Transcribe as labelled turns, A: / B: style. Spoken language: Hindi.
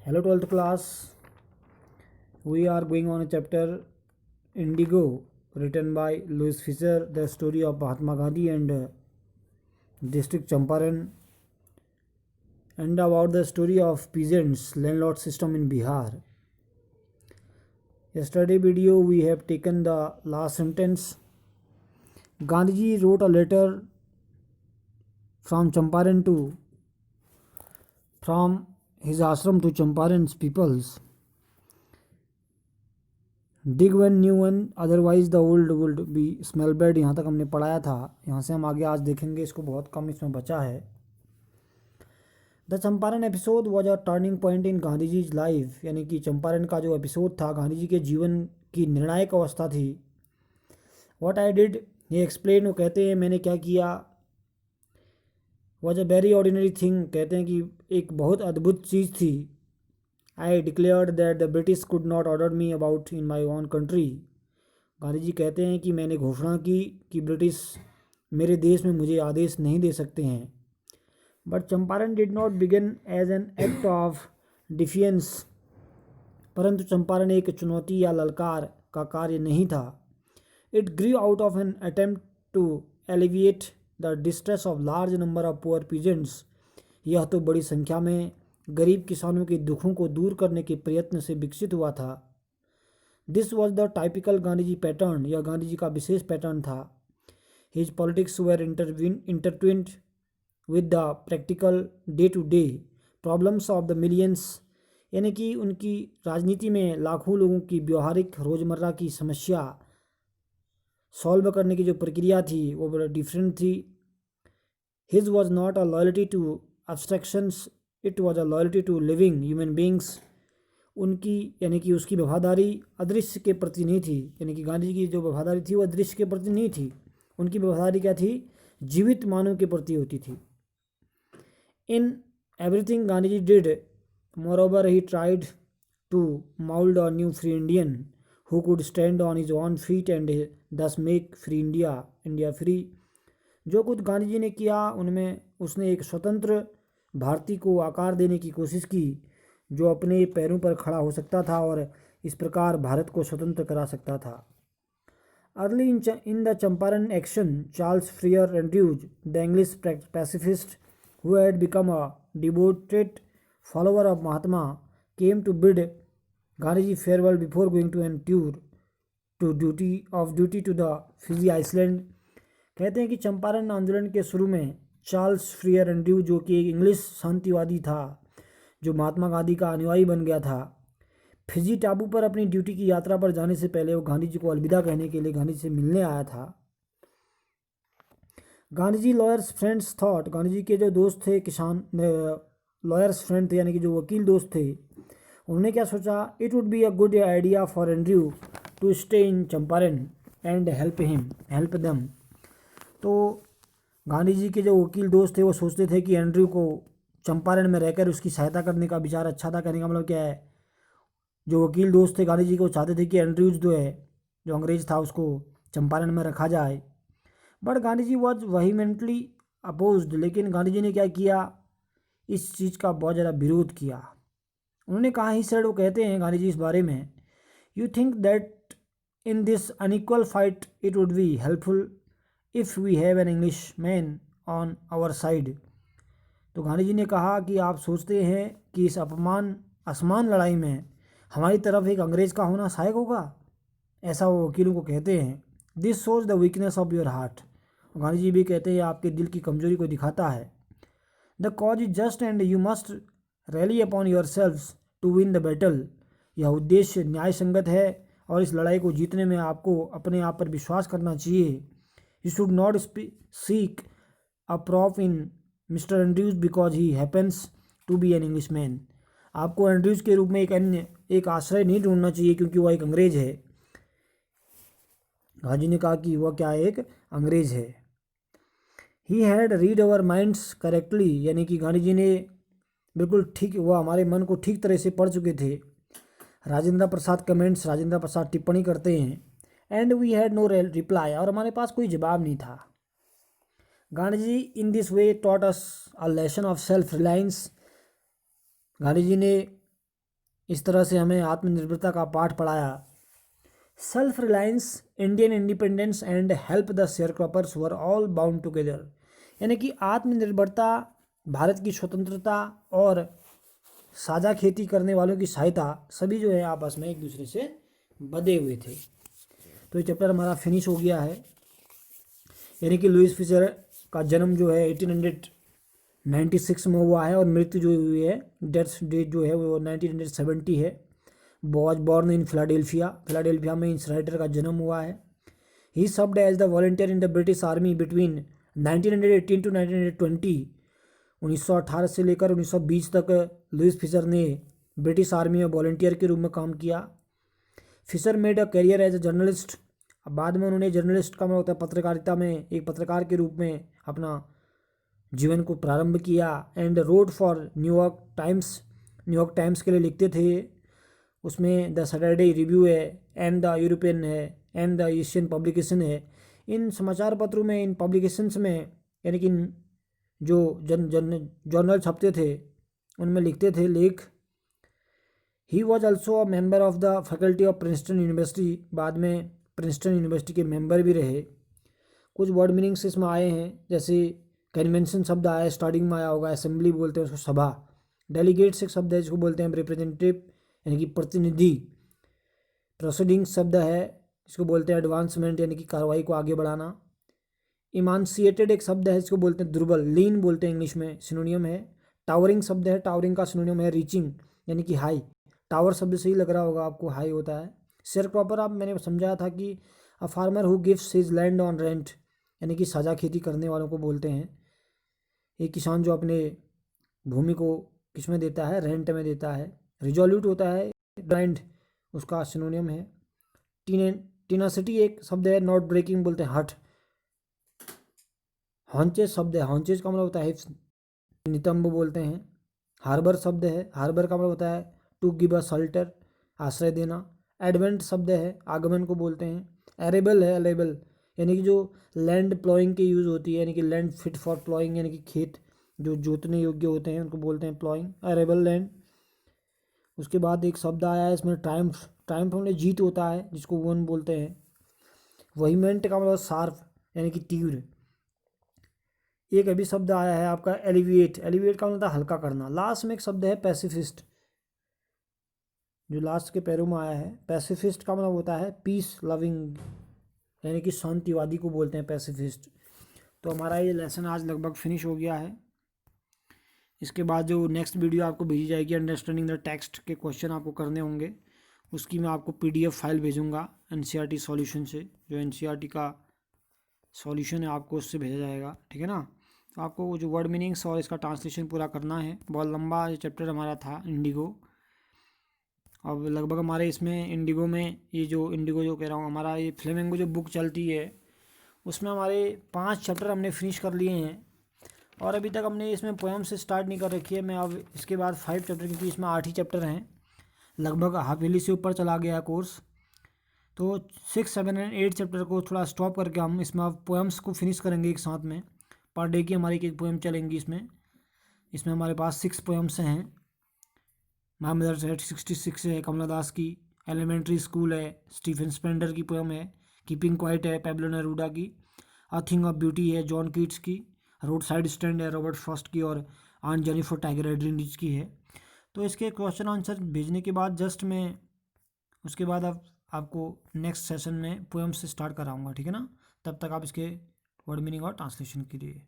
A: Hello 12th class. We are going on a chapter Indigo written by Louis Fisher, the story of Mahatma Gandhi and district Champaran, and about the story of peasants landlord system in Bihar. Yesterday video we have taken the last sentence. Gandhiji wrote a letter from his ashram to Champaran's peoples. Dig one new one otherwise the old would be smell bad, यहाँ तक हमने पढ़ाया था। यहाँ से हम आगे आज देखेंगे, इसको बहुत कम इसमें बचा है। The Champaran episode was a turning point in Gandhi ji life, यानी कि चंपारण का जो एपिसोड था गांधी जी के जीवन की निर्णायक अवस्था थी। व्हाट आई डिड, ये एक्सप्लेन, वो कहते हैं मैंने क्या किया। Was a very ordinary thing, कहते हैं कि एक बहुत अद्भुत चीज़ थी। I declared that the British could not order me about in my own country. Gandhi ji कहते हैं कि मैंने घोषणा की कि ब्रिटिश मेरे देश में मुझे आदेश नहीं दे सकते हैं। But Champaran did not begin as an act of defiance, परंतु चंपारण एक चुनौती या ललकार का कार्य नहीं था। It grew out of an attempt to alleviate the distress of large number of poor peasants, यह तो बड़ी संख्या में गरीब किसानों के दुखों को दूर करने के प्रयत्न से विकसित हुआ था। This was the typical Gandhi ji pattern, यह गांधी जी का विशेष पैटर्न था। His politics were intertwined with the practical day to day problems of the millions, यानी कि उनकी राजनीति में लाखों लोगों की व्यवहारिक रोज़मर्रा की समस्या सॉल्व करने की जो प्रक्रिया थी वो बड़ा डिफरेंट थी। His was not a loyalty to abstractions, it was a loyalty to living human beings, उनकी यानी कि उसकी वफादारी अदृश्य के प्रति नहीं थी, यानी कि गांधी जी की जो वफादारी थी वो अदृश्य के प्रति नहीं थी, उनकी वफादारी क्या थी, जीवित मानव के प्रति होती थी। In everything Gandhi ji did moreover he tried to mould a new free Indian who could stand on his own feet and thus make free India free. जो कुछ गांधी जी ने किया उनमें उसने एक स्वतंत्र भारतीय को आकार देने की कोशिश की जो अपने पैरों पर खड़ा हो सकता था और इस प्रकार भारत को स्वतंत्र करा सकता था। Early in the Champaran action Charles Freer Andrews, the English pacifist who had become a devoted follower of Mahatma, came to bid Gandhi ji farewell before going to an tour to duty to the Fiji island. कहते हैं कि चंपारण आंदोलन के शुरू में चार्ल्स फ्रियर एंड्रयू, जो कि एक इंग्लिश शांतिवादी था जो महात्मा गांधी का अनुयायी बन गया था, फिजी टापू पर अपनी ड्यूटी की यात्रा पर जाने से पहले वो गांधी जी को अलविदा कहने के लिए गांधी जी से मिलने आया था। गांधी जी lawyers friends thought, Gandhi ji के जो दोस्त थे किसान लॉयर्स फ्रेंड थे यानी कि जो वकील दोस्त थे, उन्होंने क्या सोचा, it would be a good idea for Andrew to stay in Champaran and help them. तो गांधी जी के जो वकील दोस्त थे वो सोचते थे कि एंड्रयू को चंपारण में रहकर उसकी सहायता करने का विचार अच्छा था। कहने का मतलब क्या है, जो वकील दोस्त थे गांधी जी को चाहते थे कि एंड्रयूज जो है जो अंग्रेज था उसको चंपारण में रखा जाए। But Gandhi ji was vehemently opposed, लेकिन गांधी जी ने क्या किया, इस चीज़ का बहुत ज़्यादा विरोध किया। उन्होंने कहा ही सर, वो कहते हैं गांधी जी इस बारे में, you think that in this unequal fight it would be helpful if we have an English man on our side. तो गांधी जी ने कहा कि आप सोचते हैं कि इस असमान लड़ाई में हमारी तरफ एक अंग्रेज़ का होना सहायक होगा, ऐसा वो वकीलों को कहते हैं। This shows the weakness of your heart, Gandhi ji भी कहते हैं आपके दिल की कमजोरी को दिखाता है। The cause is just and you must rally upon yourselves to win the battle, यह उद्देश्य न्याय संगत है और इस लड़ाई को जीतने में आपको अपने आप पर विश्वास करना चाहिए। You should not seek a proof in mister Andrews because he happens to be an English man, आपको एंड्रयूज के रूप में एक आश्रय नहीं ढूंढना चाहिए क्योंकि वह एक अंग्रेज है। गांधी ने कहा कि वह क्या है, एक अंग्रेज है। He had read our minds correctly, यानी कि गांधी जी ने बिल्कुल ठीक, वह हमारे मन को ठीक तरह से पढ़ चुके थे। राजेंद्र प्रसाद कमेंट्स, राजेंद्र प्रसाद टिप्पणी करते हैं, and we had no reply, और हमारे पास कोई जवाब नहीं था। Gandhi ji in this way taught us a lesson of self reliance, Gandhi ji ने इस तरह से हमें आत्मनिर्भरता का पाठ पढ़ाया। Self reliance, Indian independence and help the sharecroppers were all bound together, यानी कि आत्मनिर्भरता, भारत की स्वतंत्रता और साझा खेती करने वालों की सहायता, सभी जो है आपस में एक दूसरे से बंधे हुए थे। तो ये चैप्टर हमारा फिनिश हो गया है। यानी कि लुईस फिशर का जन्म जो है 1896 में हुआ है और मृत्यु जो हुई है, डेथ डेट जो है वो 1970 है। Was born in Philadelphia, Philadelphia में इस राइटर का जन्म हुआ है। He served as the volunteer in the British army between 1918 to 1920, 1918 से लेकर 1920 तक लुईस फिशर ने ब्रिटिश आर्मी में वॉलंटियर के रूप में काम किया। Fischer made a career as a journalist, बाद में उन्होंने जर्नलिस्ट का मतलब होता है पत्रकारिता में एक पत्रकार के रूप में अपना जीवन को प्रारंभ किया। And road for New York times, New York times के लिए लिखते थे। उसमें द सैटरडे रिव्यू है, एंड द यूरोपियन है, एंड द एशियन पब्लिकेशन है। इन समाचार पत्रों में, इन पब्लिकेशंस में, यानी कि जो जर्नल छपते थे उनमें लिखते थे लेख। He was also a member of the faculty of Princeton university, बाद में प्रिंसटन यूनिवर्सिटी के मेंबर भी रहे। कुछ वर्ड मीनिंग्स इसमें आए हैं, जैसे कन्वेंशन शब्द आया है, स्टार्टिंग में आया होगा, असेंबली बोलते हैं उसको, सभा। डेलीगेट्स एक शब्द है जिसको बोलते हैं रिप्रेजेंटेटिव, यानी कि प्रतिनिधि। प्रोसीडिंग्स शब्द है जिसको बोलते हैं एडवांसमेंट, यानी कि कार्रवाई को आगे बढ़ाना। इमानसिएटेड एक शब्द है जिसको बोलते हैं दुर्बल, लीन बोलते हैं इंग्लिश में, सिनोनियम है। टावरिंग शब्द है, टावरिंग का सिनोनियम है रीचिंग, यानी कि हाई। टावर शब्द से ही लग रहा होगा आपको, हाई होता है। शेयर क्रॉपर आप मैंने समझाया था कि a farmer who gives his land on rent, यानी कि साझा खेती करने वालों को बोलते हैं। एक किसान जो अपने भूमि को किस में देता है, रेंट में देता है। रिजोल्यूट होता है, ब्लाइंड उसका सिनोनियम है। टीनासिटी एक शब्द है, नॉट ब्रेकिंग बोलते हैं हठ। हॉन्चेज शब्द है, हॉन्चेज का मतलब होता है नितंब बोलते हैं। हार्बर शब्द है, हार्बर का मतलब होता है टू गिव अ शेल्टर, आश्रय देना। एडवेंट शब्द है, आगमन को बोलते हैं। एरेबल है, अलेबल, यानी कि जो लैंड प्लॉइंग की यूज़ होती है, यानी कि लैंड फिट फॉर प्लॉइंग, यानी कि खेत जो जोतने योग्य होते हैं उनको बोलते हैं प्लॉइंग, एरेबल लैंड। उसके बाद एक शब्द आया है इसमें ट्रायम्फ, ट्रायम्फ मतलब जीत होता है जिसको वन बोलते हैं। वहीमेंट का मतलब शार्प, यानी कि तीव्र। एक अभी शब्द आया है आपका एलिविएट, एलिविएट का मतलब हल्का करना। लास्ट में एक शब्द है पैसिफिस्ट, जो लास्ट के पैरों में आया है। पैसिफिस्ट का मतलब होता है पीस लविंग, यानी कि शांतिवादी को बोलते हैं पैसिफिस्ट। तो हमारा ये लेसन आज लगभग फिनिश हो गया है। इसके बाद जो नेक्स्ट वीडियो आपको भेजी जाएगी, अंडरस्टैंडिंग द टेक्स्ट के क्वेश्चन आपको करने होंगे, उसकी मैं आपको PDF फाइल भेजूँगा NCERT सॉल्यूशन से। जो NCERT का सॉल्यूशन है आपको उससे भेजा जाएगा, ठीक है ना। तो आपको वो जो वर्ड मीनिंग्स और इसका ट्रांसलेशन पूरा करना है। बहुत लंबा ये चैप्टर हमारा था इंडिगो। अब लगभग हमारे इसमें इंडिगो में ये जो इंडिगो जो कह रहा हूँ, हमारा ये फ्लेमिंगो जो बुक चलती है उसमें हमारे 5 चैप्टर हमने फिनिश कर लिए हैं। और अभी तक हमने इसमें पोएम से स्टार्ट नहीं कर रखी है। मैं अब इसके बाद 5 चैप्टर, क्योंकि इसमें 8 ही चैप्टर हैं, लगभग हाफिली से ऊपर चला गया कोर्स। तो 6, 7 एंड 8 चैप्टर को थोड़ा स्टॉप करके हम इसमें अब पोएम्स को फिनिश करेंगे एक साथ में। पर डे की हमारी एक पोएम चलेंगी इसमें। इसमें हमारे पास 6 पोएम्स हैं। माय मदर्स हेड 66 है कमला दास की। एलिमेंट्री स्कूल है, स्टीफन स्पेंडर की पोएम है। कीपिंग क्वाइट है, पैब्लो नेरूडा की। अ थिंग ऑफ ब्यूटी है, जॉन कीट्स की। रोड साइड स्टैंड है, रॉबर्ट फ्रॉस्ट की। और आन जेनिफर टाइगर एड्रिंडिज की है। तो इसके क्वेश्चन आंसर भेजने के बाद जस्ट मैं उसके बाद अब आपको नेक्स्ट सेशन में पोएम से स्टार्ट कराऊंगा, ठीक है ना। तब तक आप इसके वर्ड मीनिंग और ट्रांसलेशन कीजिए।